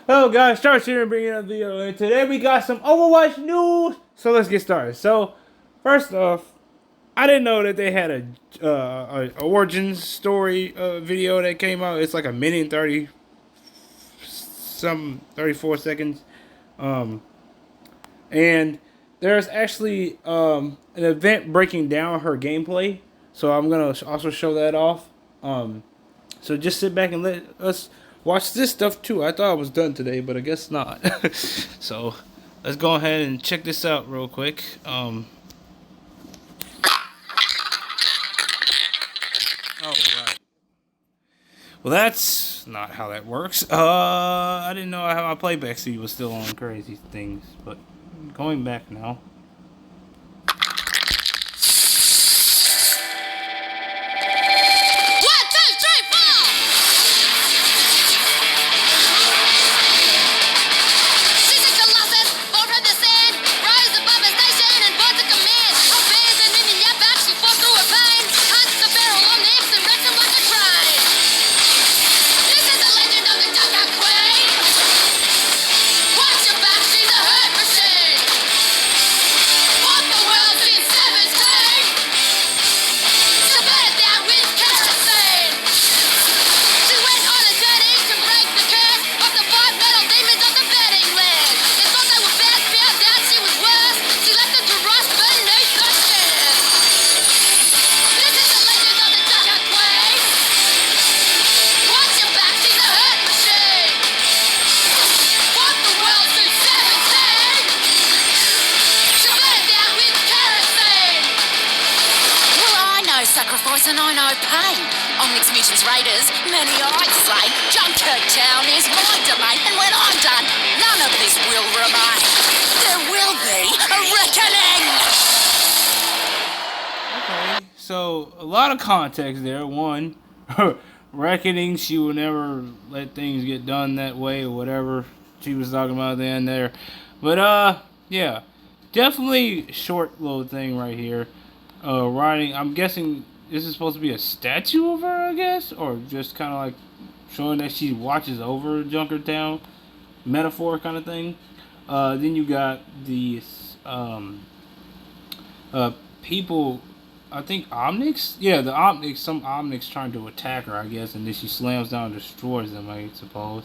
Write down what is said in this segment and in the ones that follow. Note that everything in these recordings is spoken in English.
Hello guys, Starch here bringing up the video, and today we got some Overwatch news. So let's get started. So first off, I didn't know that they had a origin story video that came out. It's like a minute and 34 seconds, um, and there's actually an event breaking down her gameplay. So I'm gonna also show that off. So just sit back and let us watch this stuff too. I thought I was done today, but I guess not. So let's go ahead and check this out real quick. Oh right. Well, that's not how that works. I didn't know how my playback speed was still on crazy things, but going back now. Sacrifice and I know pain. Onyx Mutants Raiders, many I'd say. Junker Town is my domain, and when I'm done, none of this will remain. There will be a reckoning! Okay, so a lot of context there. One, reckoning, she will never let things get done that way or whatever she was talking about then there. But yeah, definitely short little thing right here. Riding, I'm guessing this is supposed to be a statue of her, I guess, or just kind of like showing that she watches over Junkertown, metaphor kind of thing. Then you got these people, I think Omnics? Yeah, the Omnics, some Omnics trying to attack her, I guess, and then she slams down and destroys them, I suppose.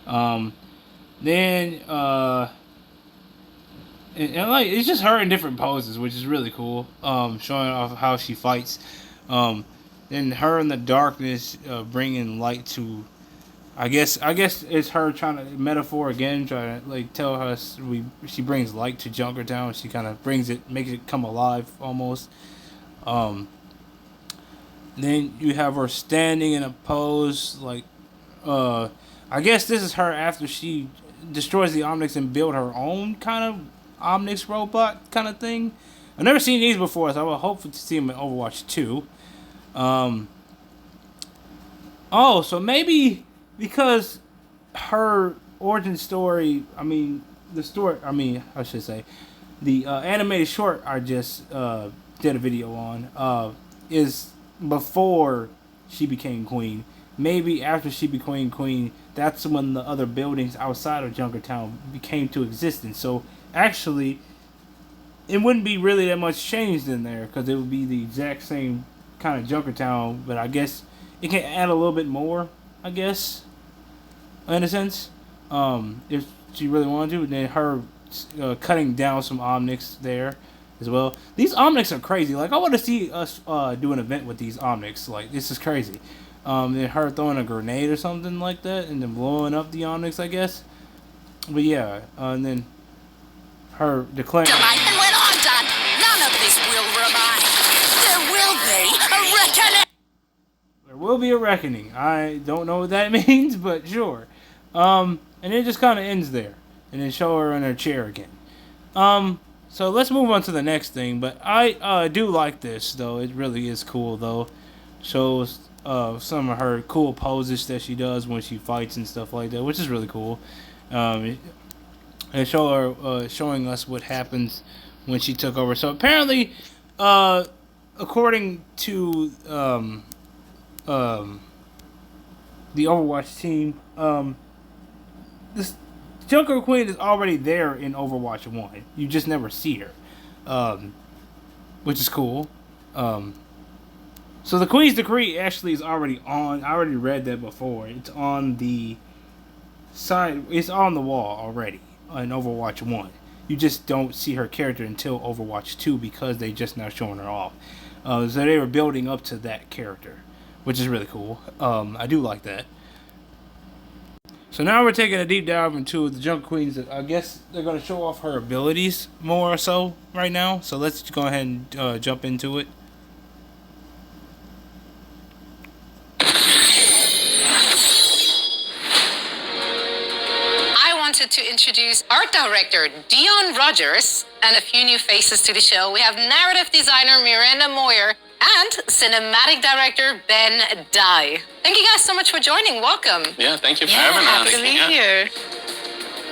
Um, then, and like, it's just her in different poses, which is really cool, showing off how she fights. Then her in the darkness, bringing light to, I guess it's her trying to metaphor again, trying to like tell us she brings light to Junkertown. She kind of brings it, makes it come alive almost. Um, then you have her standing in a pose like, I guess this is her after she destroys the Omnics and build her own kind of Omnics robot kind of thing. I've never seen these before, so I will hope to see them in Overwatch 2. Um, oh, so maybe because her origin story, I should say, the animated short I just did a video on is before she became queen. Maybe after she became queen, that's when the other buildings outside of Junkertown became to existence. So actually, it wouldn't be really that much changed in there because it would be the exact same kind of Junkertown. But I guess it can add a little bit more. I guess in a sense, if she really wanted to. Then her cutting down some Omnics there as well. These Omnics are crazy. Like I want to see us do an event with these Omnics. Like this is crazy. Then her throwing a grenade or something like that, and then blowing up the Omnics, I guess. But yeah, and then her declaring. And when I'm done, none of this will remain. There will be a reckoning! There will be a reckoning. I don't know what that means, but sure. And it just kind of ends there, and then show her in her chair again. So let's move on to the next thing. But I do like this though. It really is cool though. Shows some of her cool poses that she does when she fights and stuff like that, which is really cool. And showing us what happens when she took over. So apparently, according to the Overwatch team, this Junker Queen is already there in Overwatch 1. You just never see her, which is cool. So the Queen's Decree actually is already on. I already read that before. It's on the side. It's on the wall already in Overwatch 1. You just don't see her character until Overwatch 2 because they just now showing her off. So they were building up to that character, which is really cool. I do like that. So now we're taking a deep dive into the Junker Queens. I guess they're going to show off her abilities more or so right now. So let's go ahead and jump into it. I wanted to introduce art director Dion Rogers and a few new faces to the show. We have narrative designer Miranda Moyer and cinematic director Ben Dye. Thank you guys so much for joining. Welcome. Yeah, thank you for having us. Happy to be here.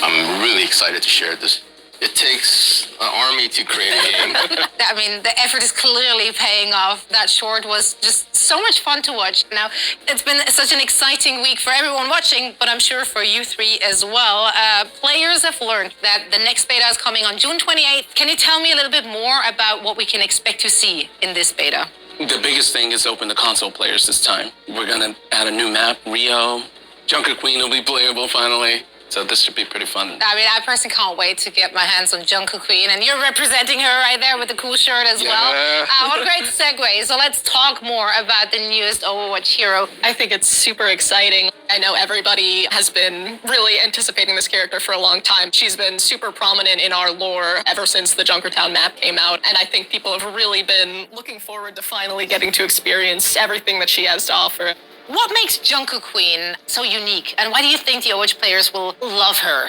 I'm really excited to share this. It takes an army to create a game. I mean, the effort is clearly paying off. That short was just so much fun to watch. Now, it's been such an exciting week for everyone watching, but I'm sure for you three as well. Players have learned that the next beta is coming on June 28th. Can you tell me a little bit more about what we can expect to see in this beta? The biggest thing is open to console players this time. We're going to add a new map, Rio. Junker Queen will be playable finally. So this should be pretty fun. I mean, I personally can't wait to get my hands on Junker Queen, and you're representing her right there with the cool shirt as well. What a great segue. So let's talk more about the newest Overwatch hero. I think it's super exciting. I know everybody has been really anticipating this character for a long time. She's been super prominent in our lore ever since the Junkertown map came out, and I think people have really been looking forward to finally getting to experience everything that she has to offer. What makes Junker Queen so unique, and why do you think the Overwatch players will love her?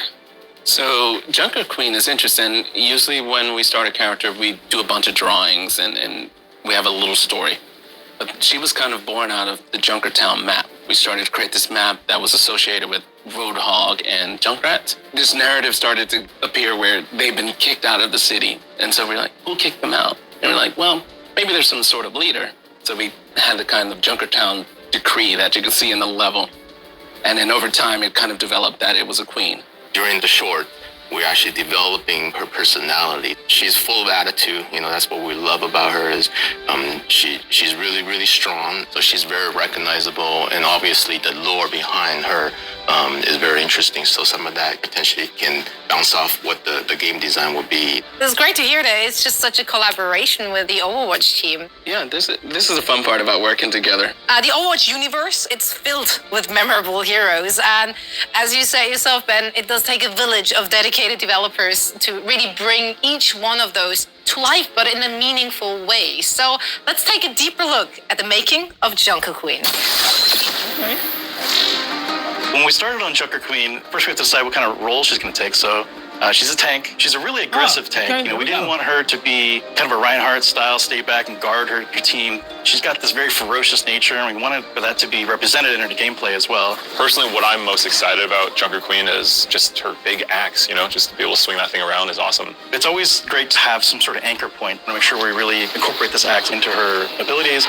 So Junker Queen is interesting. Usually when we start a character, we do a bunch of drawings and we have a little story. But she was kind of born out of the Junkertown map. We started to create this map that was associated with Roadhog and Junkrat. This narrative started to appear where they've been kicked out of the city. And so we're like, who kicked them out? And we're like, well, maybe there's some sort of leader. So we had the kind of Junkertown decree that you can see in the level. And then over time, it kind of developed that it was a queen. During the short, we're actually developing her personality. She's full of attitude. You know, that's what we love about her is she's really, really strong. So she's very recognizable. And obviously the lore behind her is very interesting. So some of that potentially can bounce off what the game design will be. It's great to hear that it's just such a collaboration with the Overwatch team. Yeah, this is a fun part about working together. The Overwatch universe, it's filled with memorable heroes. And as you say yourself, Ben, it does take a village of dedicated developers to really bring each one of those to life, but in a meaningful way. So let's take a deeper look at the making of Junker Queen. Okay. When we started on Junker Queen, first we have to decide what kind of role she's going to take. So she's a tank. She's a really aggressive tank. Okay, You know, we didn't want her to be kind of a Reinhardt style, stay back and guard her team. She's got this very ferocious nature, and we wanted for that to be represented in her gameplay as well. Personally, what I'm most excited about Junker Queen is just her big axe, you know, just to be able to swing that thing around is awesome. It's always great to have some sort of anchor point and make sure we really incorporate this axe into her abilities.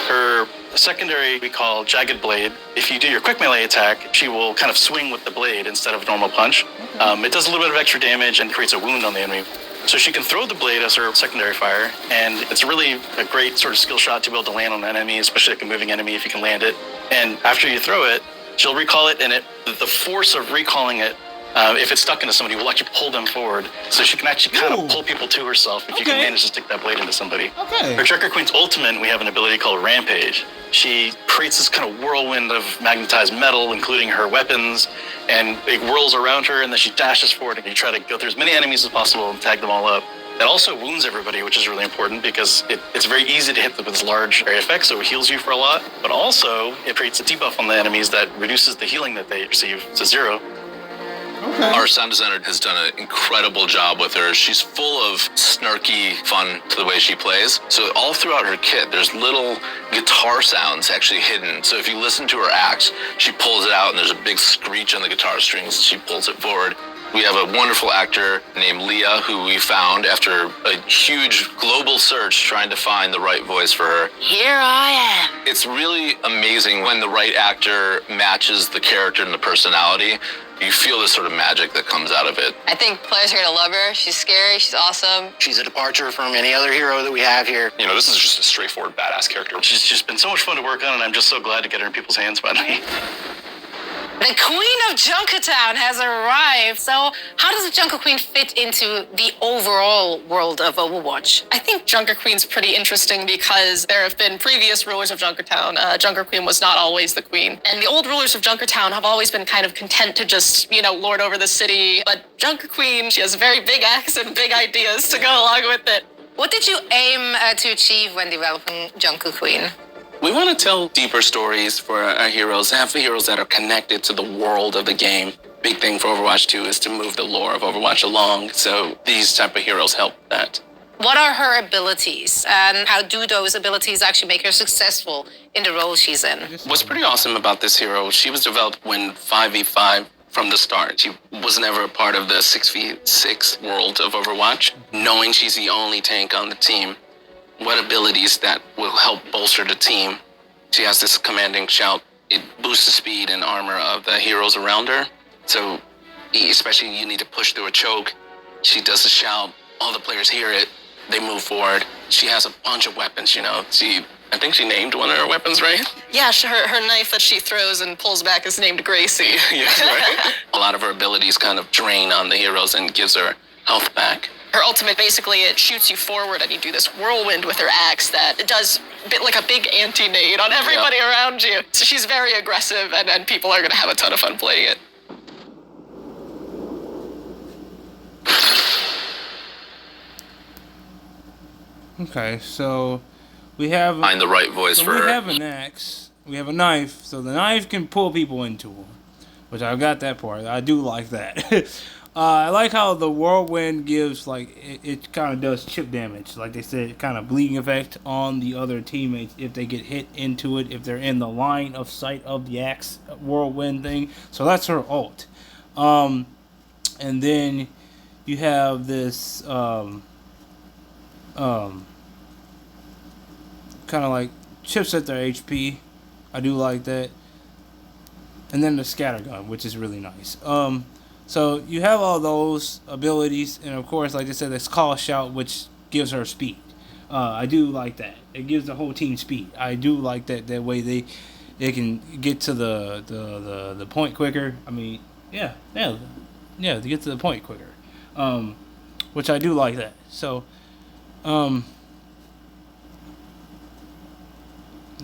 Her secondary we call Jagged Blade. If you do your quick melee attack, she will kind of swing with the blade instead of normal punch. It does a little bit of extra damage and creates a wound on the enemy. So she can throw the blade as her secondary fire, and it's really a great sort of skill shot to be able to land on an enemy, especially like a moving enemy if you can land it. And after you throw it, she'll recall it, and the force of recalling it, if it's stuck into somebody, will actually pull them forward. So she can actually kind of pull people to herself if you can manage to stick that blade into somebody. Okay. For Junker Queen's ultimate, we have an ability called Rampage. She creates this kind of whirlwind of magnetized metal, including her weapons, and it whirls around her, and then she dashes forward, and you try to go through as many enemies as possible and tag them all up. That also wounds everybody, which is really important because it's very easy to hit them with this large area effect, so it heals you for a lot. But also, it creates a debuff on the enemies that reduces the healing that they receive to 0. Okay. Our sound designer has done an incredible job with her. She's full of snarky fun to the way she plays. So all throughout her kit, there's little guitar sounds actually hidden. So if you listen to her axe, she pulls it out and there's a big screech on the guitar strings. She pulls it forward. We have a wonderful actor named Leah who we found after a huge global search trying to find the right voice for her. Here I am. It's really amazing when the right actor matches the character and the personality. You feel this sort of magic that comes out of it. I think players are going to love her. She's scary. She's awesome. She's a departure from any other hero that we have here. You know, this is just a straightforward badass character. She's just been so much fun to work on, and I'm just so glad to get her in people's hands finally. The Queen of Junkertown has arrived. So, how does the Junker Queen fit into the overall world of Overwatch? I think Junker Queen's pretty interesting because there have been previous rulers of Junkertown. Junker Queen was not always the queen. And the old rulers of Junkertown have always been kind of content to just, lord over the city. But Junker Queen, she has a very big axe and big ideas to go along with it. What did you aim to achieve when developing Junker Queen? We want to tell deeper stories for our heroes, have heroes that are connected to the world of the game. Big thing for Overwatch 2 is to move the lore of Overwatch along, so these type of heroes help that. What are her abilities, and how do those abilities actually make her successful in the role she's in? What's pretty awesome about this hero, she was developed when 5v5 from the start. She was never a part of the 6v6 world of Overwatch. Knowing she's the only tank on the team, what abilities that will help bolster the team. She has this commanding shout. It boosts the speed and armor of the heroes around her. So, especially you need to push through a choke. She does the shout. All the players hear it. They move forward. She has a bunch of weapons, I think she named one of her weapons, right? Yeah, her knife that she throws and pulls back is named Gracie. Yes, right. A lot of her abilities kind of drain on the heroes and gives her health back. Her ultimate, basically, it shoots you forward and you do this whirlwind with her axe that it does a bit like a big anti-nade on everybody around you. So she's very aggressive and people are going to have a ton of fun playing it. Okay, so we have... Find the right voice for her. We have an axe. We have a knife, so the knife can pull people into her. Which I've got that part. I do like that. I like how the whirlwind gives, it kind of does chip damage. Like they said, kind of bleeding effect on the other teammates if they get hit into it, if they're in the line of sight of the axe whirlwind thing. So that's her ult. And then you have this, kind of like chips at their HP. I do like that. And then the scatter gun, which is really nice. So you have all those abilities, and of course, like I said, this call shout, which gives her speed. I do like that. It gives the whole team speed. I do like that. That way they can get to the point quicker. I mean, yeah, to get to the point quicker. Which I do like that. So, you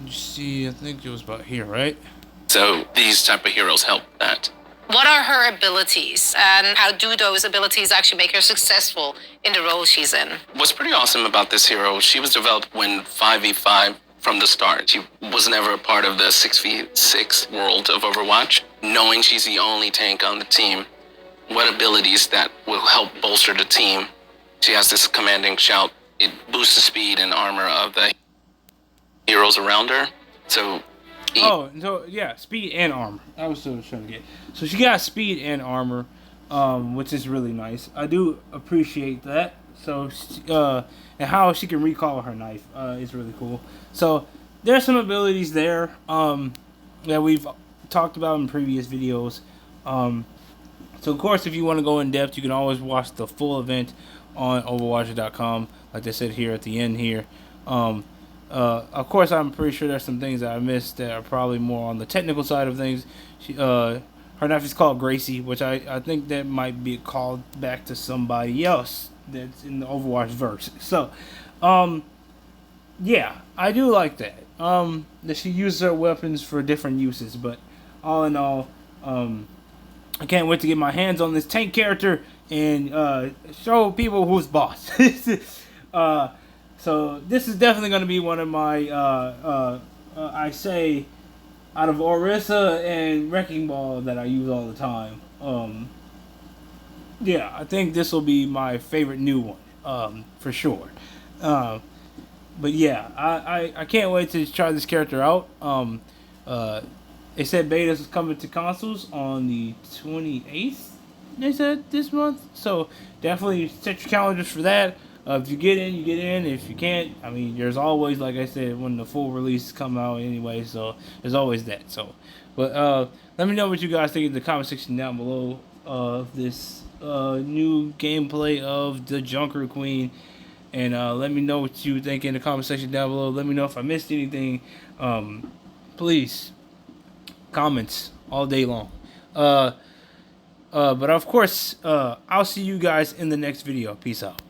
see, I think it was about here, right? So these type of heroes help that. What are her abilities, and how do those abilities actually make her successful in the role she's in? What's pretty awesome about this hero, she was developed when 5v5 from the start. She was never a part of the 6v6 world of Overwatch. Knowing she's the only tank on the team, what abilities that will help bolster the team. She has this commanding shout. It boosts the speed and armor of the heroes around her. So speed and armor. I was still trying to get. So she got speed and armor, which is really nice. I do appreciate that. So, and how she can recall her knife is really cool. So there's some abilities there that we've talked about in previous videos. So of course, if you want to go in depth, you can always watch the full event on Overwatch.com. Like I said here at the end here. Of course, I'm pretty sure there's some things that I missed that are probably more on the technical side of things. Her knife is called Gracie, which I think that might be called back to somebody else that's in the Overwatch verse. So, yeah, I do like that. That she uses her weapons for different uses, but all in all, I can't wait to get my hands on this tank character and show people who's boss. So this is definitely going to be one of my, I say, out of Orisa and Wrecking Ball that I use all the time. Yeah, I think this will be my favorite new one, for sure. But yeah, I can't wait to try this character out. They said beta is coming to consoles on the 28th, they said this month. So definitely set your calendars for that. If you get in, you get in. If you can't, I mean, there's always, like I said, when the full release come out anyway. So there's always that. So, but let me know what you guys think in the comment section down below of this new gameplay of the Junker Queen. And let me know what you think in the comment section down below. Let me know if I missed anything. Please, comments all day long. But of course, I'll see you guys in the next video. Peace out.